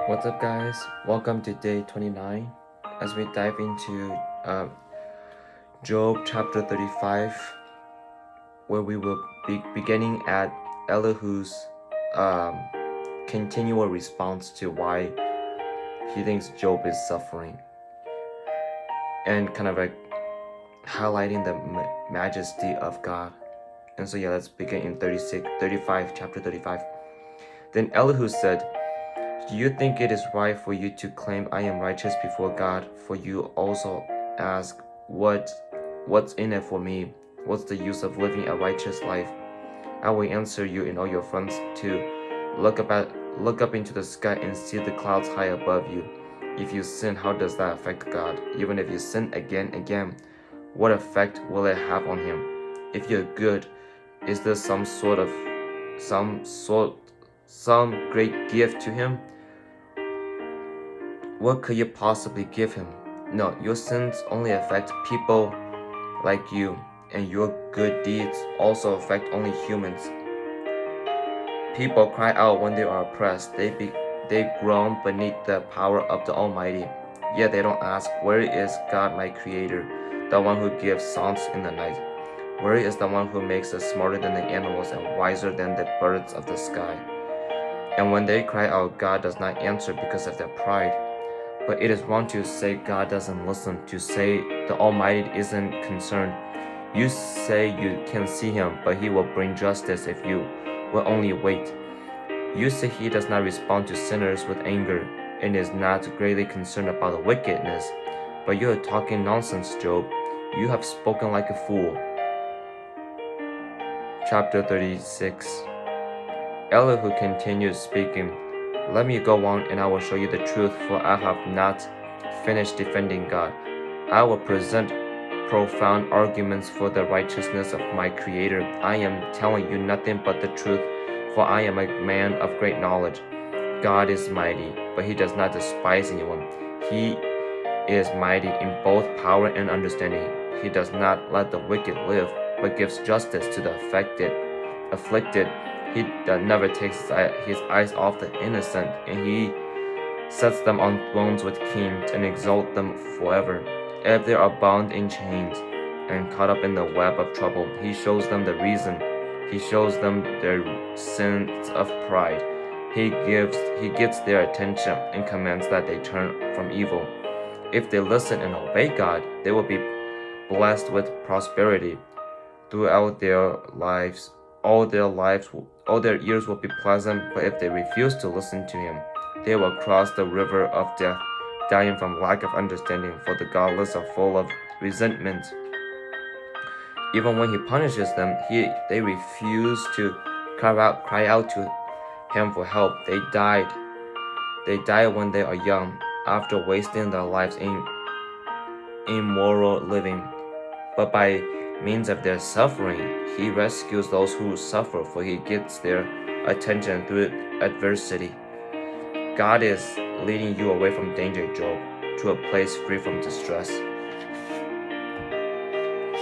What's up, guys? Welcome to day 29 as we dive into Job chapter 35, where we will be beginning at Elihu's um, continual response to why he thinks Job is suffering and kind of like highlighting the majesty of God. And so, let's begin in 35, chapter 35. Then Elihu said, "Do you think it is right for you to claim I am righteous before God? For you also ask, what's in it for me? What's the use of living a righteous life? I will answer you in all your fronts too. Look up into the sky and see the clouds high above you. If you sin, how does that affect God? Even if you sin again, what effect will it have on him? If you're good, is there some great gift to him? What could you possibly give him? No, your sins only affect people like you, and your good deeds also affect only humans. People cry out when they are oppressed. They groan beneath the power of the Almighty. Yet they don't ask, where is God my Creator, the one who gives songs in the night? Where is the one who makes us smarter than the animals and wiser than the birds of the sky? And when they cry out, God does not answer because of their pride. But it is wrong to say God doesn't listen, to say the Almighty isn't concerned. You say you can see him, but he will bring justice if you will only wait. You say he does not respond to sinners with anger and is not greatly concerned about the wickedness. But you are talking nonsense, Job. You have spoken like a fool. Chapter 36. Elihu continued speaking. Let me go on and I will show you the truth, for I have not finished defending God. I will present profound arguments for the righteousness of my Creator. I am telling you nothing but the truth, for I am a man of great knowledge. God is mighty, but he does not despise anyone. He is mighty in both power and understanding. He does not let the wicked live, but gives justice to the afflicted. He never takes his eyes off the innocent, and he sets them on thrones with kings and exalts them forever. If they are bound in chains and caught up in the web of trouble, he shows them the reason. He shows them their sins of pride. He gets their attention and commands that they turn from evil. If they listen and obey God, they will be blessed with prosperity throughout their lives. All their years will be pleasant, but if they refuse to listen to him, they will cross the river of death, dying from lack of understanding, for the godless are full of resentment. Even when he punishes them, they refuse to cry out to him for help. They die when they are young, after wasting their lives in immoral living. But by means of their suffering, he rescues those who suffer, for he gets their attention through adversity. God is leading you away from danger, Job, to a place free from distress.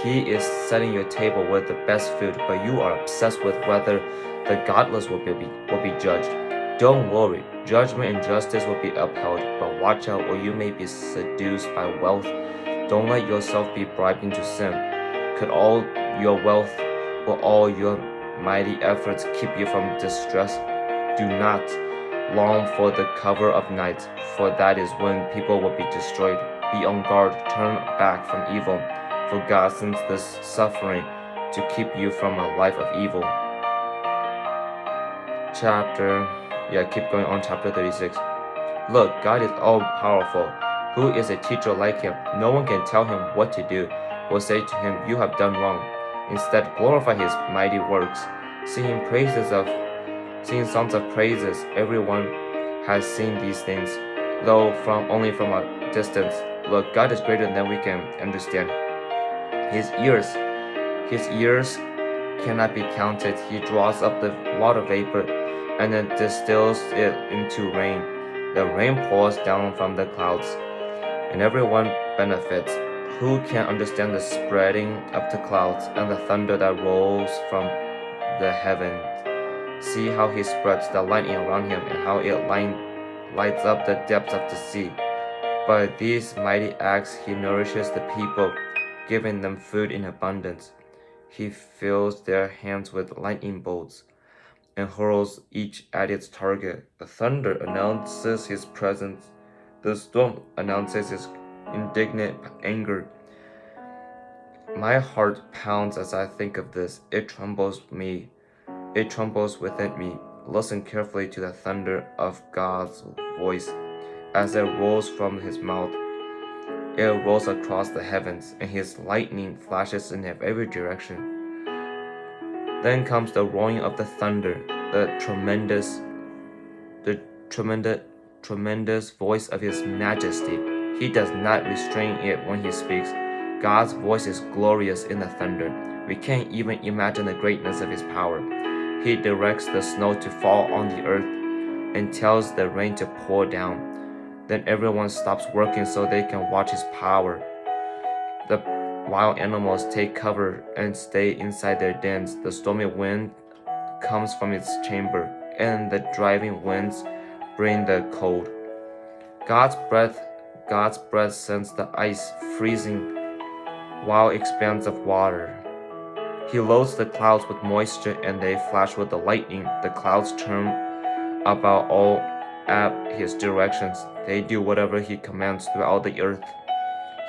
He is setting your table with the best food, but you are obsessed with whether the godless will be judged. Don't worry, judgment and justice will be upheld, but watch out or you may be seduced by wealth. Don't let yourself be bribed into sin. Could all your wealth or all your mighty efforts keep you from distress? Do not long for the cover of night, for that is when people will be destroyed. Be on guard, turn back from evil, for God sends this suffering to keep you from a life of evil. Keep going on, chapter 36. Look, God is all-powerful. Who is a teacher like him? No one can tell him what to do or say to him, you have done wrong. Instead, glorify his mighty works. Sing songs of praises. Everyone has seen these things, though only from a distance. Look, God is greater than we can understand. His years cannot be counted. He draws up the water vapor and then distills it into rain. The rain pours down from the clouds, and everyone benefits. Who can understand the spreading of the clouds and the thunder that rolls from the heavens? See how he spreads the lightning around him and how it lights up the depths of the sea. By these mighty acts he nourishes the people, giving them food in abundance. He fills their hands with lightning bolts and hurls each at its target. The thunder announces his presence. The storm announces his indignant anger. My heart pounds as I think of this. It trembles me. It trembles within me. Listen carefully to the thunder of God's voice as it rolls from his mouth. It rolls across the heavens, and his lightning flashes in every direction. Then comes the roaring of the thunder, the tremendous voice of his majesty. He does not restrain it when he speaks. God's voice is glorious in the thunder. We can't even imagine the greatness of his power. He directs the snow to fall on the earth and tells the rain to pour down. Then everyone stops working so they can watch his power. The wild animals take cover and stay inside their dens. The stormy wind comes from its chamber, and the driving winds bring the cold. God's breath sends the ice freezing wild expanse of water. He loads the clouds with moisture, and they flash with the lightning. The clouds turn about all at his directions. They do whatever he commands throughout the earth.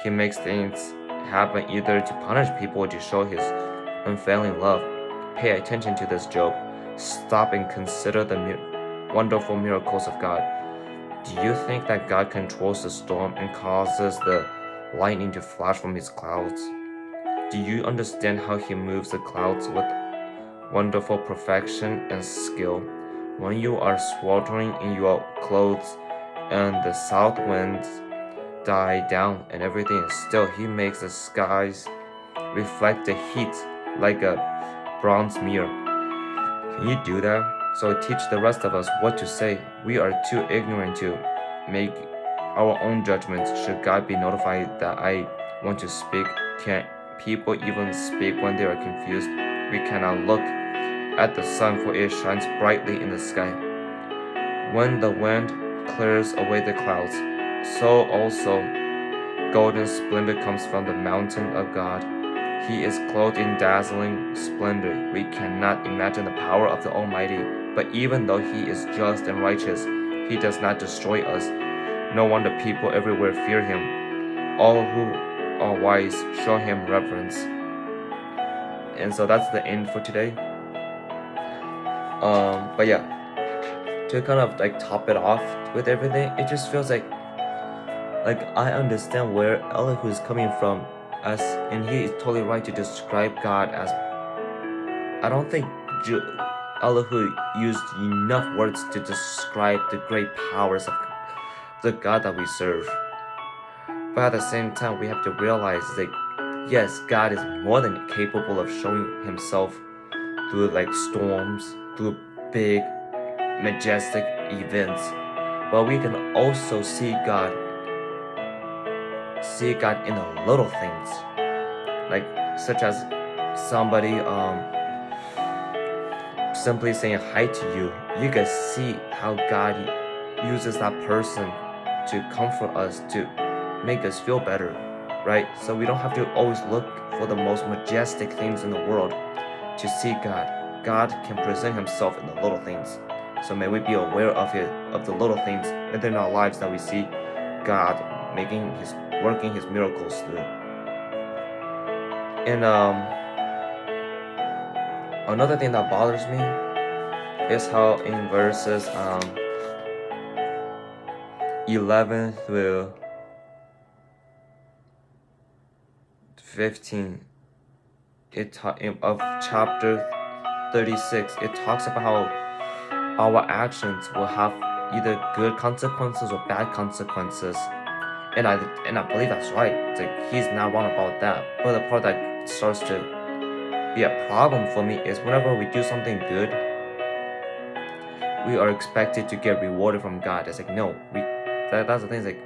He makes things happen either to punish people or to show his unfailing love. Pay attention to this, Job. Stop and consider the wonderful miracles of God. Do you think that God controls the storm and causes the lightning to flash from his clouds? Do you understand how he moves the clouds with wonderful perfection and skill? When you are sweltering in your clothes and the south winds die down and everything is still, he makes the skies reflect the heat like a bronze mirror. Can you do that? So teach the rest of us what to say. We are too ignorant to make our own judgments. Should God be notified that I want to speak? Can't people even speak when they are confused? We cannot look at the sun, for it shines brightly in the sky. When the wind clears away the clouds, so also golden splendor comes from the mountain of God. He is clothed in dazzling splendor. We cannot imagine the power of the Almighty, but even though he is just and righteous, he does not destroy us. No wonder people everywhere fear him. All who are wise show him reverence. And so that's the end for today. But yeah, to kind of like top it off with everything, it just feels like I understand where Elihu is coming from, and he is totally right to describe God as. I don't think Elihu used enough words to describe the great powers of the God that we serve. But at the same time, we have to realize that yes, God is more than capable of showing himself through like storms, through big, majestic events. But we can also see God in the little things, like such as somebody simply saying hi to you. You can see how God uses that person to comfort us, to make us feel better, right? So we don't have to always look for the most majestic things in the world to see God. God can present himself in the little things. So may we be aware of the little things within our lives that we see God working his miracles through. And another thing that bothers me is how in verses 11 through 15 of chapter 36, it talks about how our actions will have either good consequences or bad consequences. And I believe that's right. It's like he's not wrong about that. But the part that starts to be a problem for me is whenever we do something good, we are expected to get rewarded from God. It's like no, that's the thing. It's like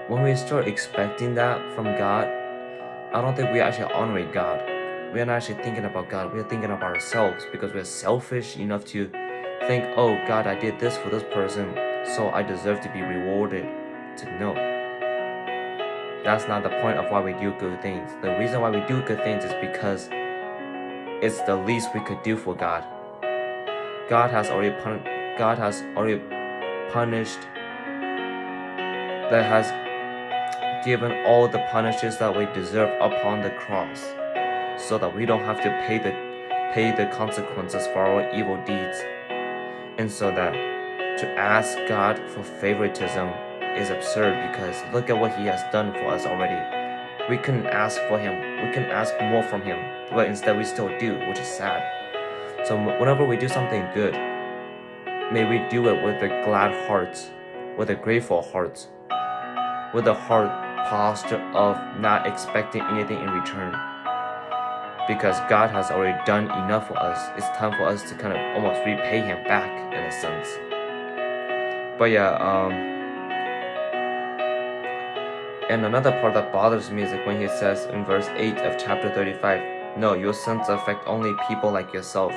when we start expecting that from God, I don't think we actually honor God. We're not actually thinking about God. We're thinking about ourselves because we're selfish enough to think, oh God, I did this for this person, so I deserve to be rewarded. No. That's not the point of why we do good things. The reason why we do good things is because it's the least we could do for God. God has already punished, that has given all the punishments that we deserve upon the cross, so that we don't have to pay the consequences for our evil deeds. And so that to ask God for favoritism is absurd, because look at what He has done for us already. We couldn't ask for Him. We couldn't ask more from Him, but instead we still do, which is sad. So whenever we do something good, may we do it with a glad heart, with a grateful heart, with a heart posture of not expecting anything in return. Because God has already done enough for us. It's time for us to kind of almost repay Him back in a sense. But yeah, and another part that bothers me is like when He says in verse 8 of chapter 35, no, your sins affect only people like yourself.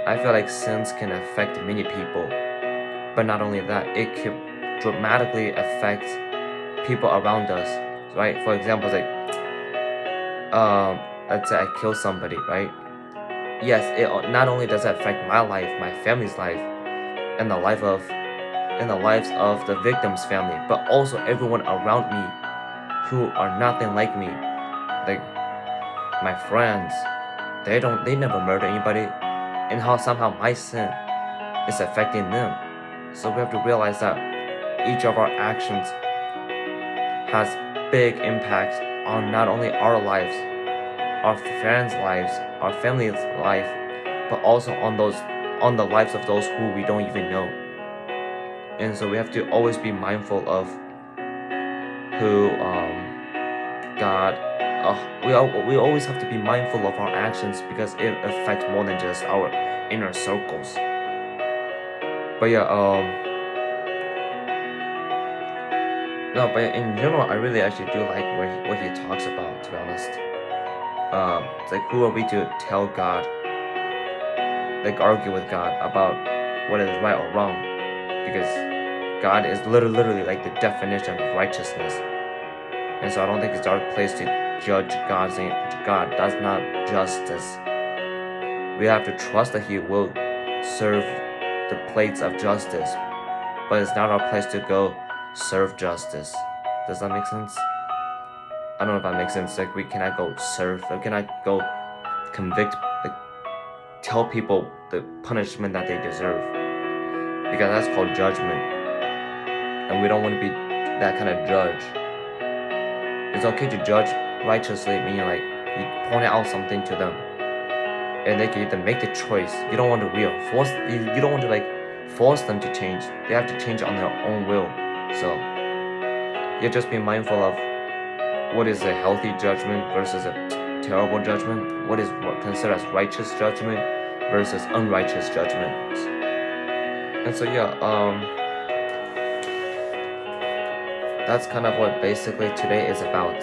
I feel like sins can affect many people, but not only that, it can dramatically affect people around us, right? For example, like, let's say I kill somebody, right? Yes, it not only does it affect my life, my family's life, and the lives of the victim's family, but also everyone around me who are nothing like me, like my friends. They never murder anybody, and how somehow my sin is affecting them. So we have to realize that each of our actions has big impacts on not only our lives, our friends' lives, our family's life, but also on the lives of those who we don't even know. And so we have to always be mindful of who God. We always have to be mindful of our actions, because it affects more than just our inner circles. But yeah, no, but in general, I really actually do like what he talks about, to be honest. It's like, who are we to tell God, like argue with God about what is right or wrong? Because God is literally like the definition of righteousness. And so I don't think it's our place to judge God, saying God does not justice. We have to trust that He will serve the plates of justice, but it's not our place to go serve justice. Does that make sense? I don't know if that makes sense. Like, we cannot go serve, we cannot go convict, like tell people the punishment that they deserve, because that's called judgment, and we don't want to be that kind of judge. It's okay to judge righteously, meaning like you point out something to them, and they can either make the choice. You don't want to reinforce. You don't want to like force them to change. They have to change on their own will. So you just be mindful of what is a healthy judgment versus a terrible judgment. What is considered as righteous judgment versus unrighteous judgment. And so yeah, that's kind of what basically today is about.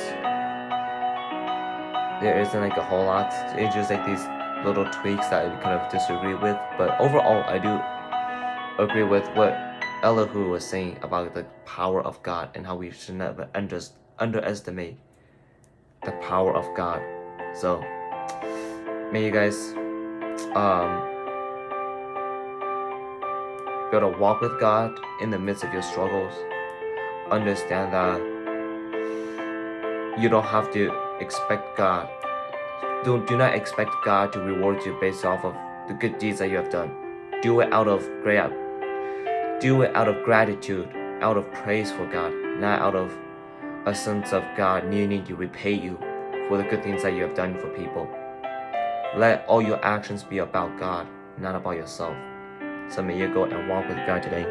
There isn't like a whole lot. It's just like these little tweaks that I kind of disagree with. But overall, I do agree with what Elihu was saying about the power of God, and how we should never underestimate the power of God. So may you guys be able to walk with God in the midst of your struggles. Understand that you don't have to expect God. Do not expect God to reward you based off of the good deeds that you have done. Do it out of gratitude, out of praise for God, not out of a sense of God needing to repay you for the good things that you have done for people. Let all your actions be about God, not about yourself. So may you go and walk with God today.